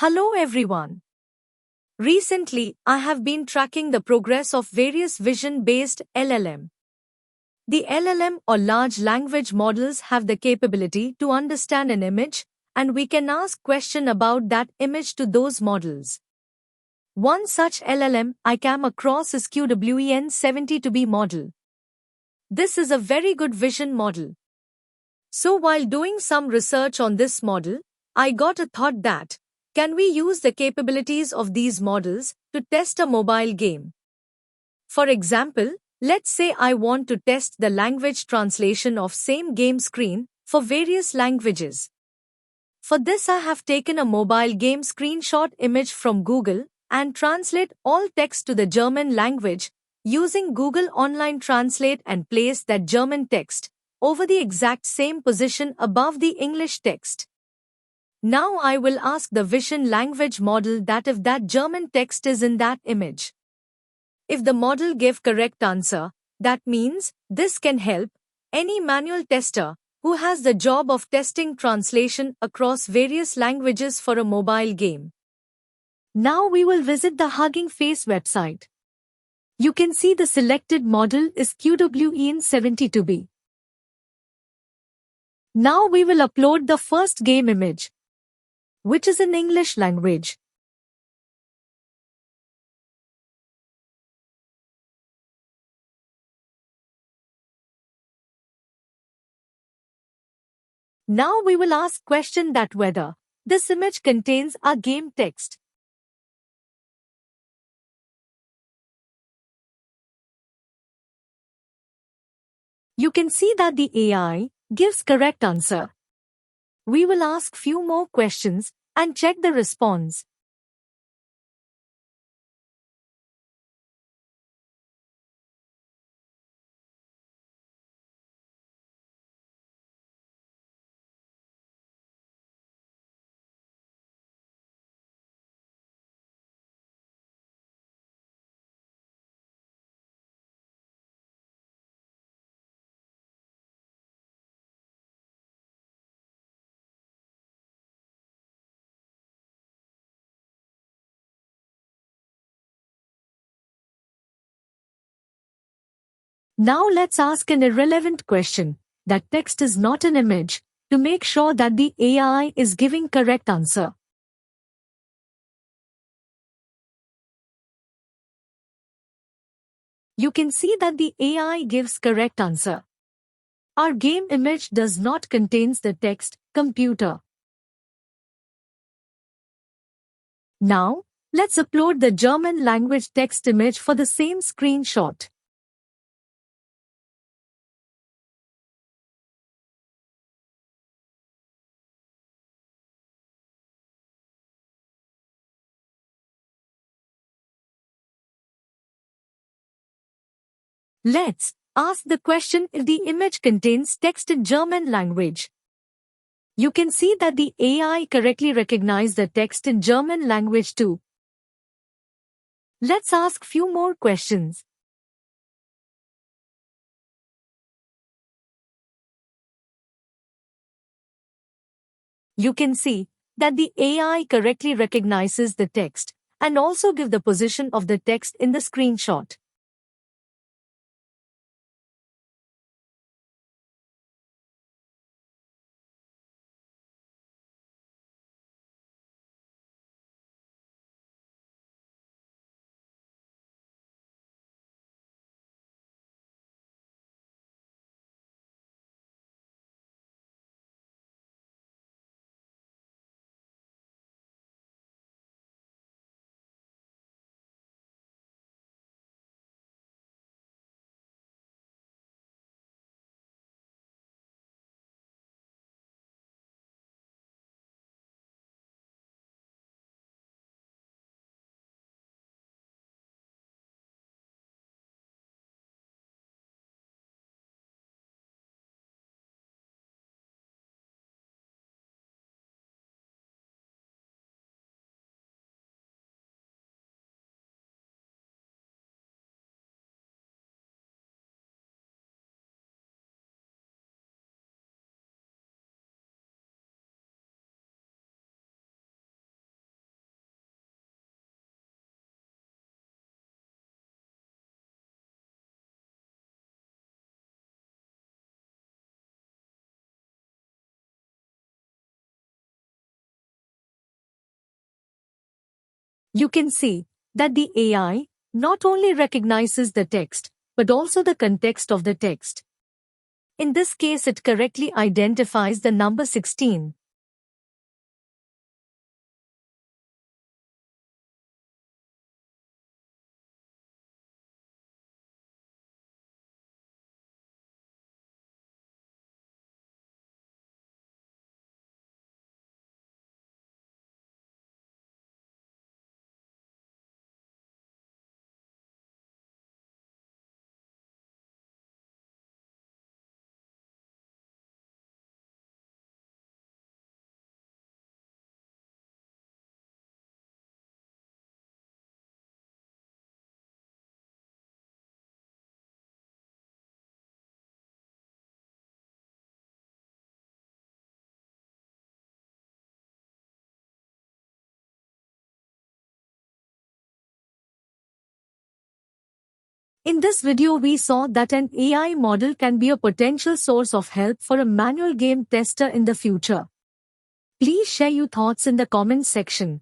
Hello everyone. Recently, I have been tracking the progress of various vision-based LLM. The LLM or large language models have the capability to understand an image, and we can ask questions about that image to those models. One such LLM I came across is QWEN70 model. This is a very good vision model. So while doing some research on this model, I got a thought that can we use the capabilities of these models to test a mobile game? For example, let's say I want to test the language translation of same game screen for various languages. For this I have taken a mobile game screenshot image from Google and translate all text to the German language using Google Online Translate and place that German text over the exact same position above the English text. Now I will ask the vision language model that if that German text is in that image. If the model gave correct answer, that means this can help any manual tester who has the job of testing translation across various languages for a mobile game. Now we will visit the Hugging Face website. You can see the selected model is QWEN72B. Now we will upload the first game image, which is in English language. Now we will ask question that whether this image contains a game text. You can see that the AI gives correct answer. We will ask few more questions and check the response. Now let's ask an irrelevant question. That text is not an image to make sure that the AI is giving correct answer. You can see that the AI gives correct answer. Our game image does not contains the text computer. Now, let's upload the German language text image for the same screenshot. Let's ask the question if the image contains text in German language. You can see that the AI correctly recognized the text in German language too. Let's ask few more questions. You can see that the AI correctly recognizes the text and also give the position of the text in the screenshot. You can see that the AI not only recognizes the text, but also the context of the text. In this case, it correctly identifies the number 16. In this video, we saw that an AI model can be a potential source of help for a manual game tester in the future. Please share your thoughts in the comment section.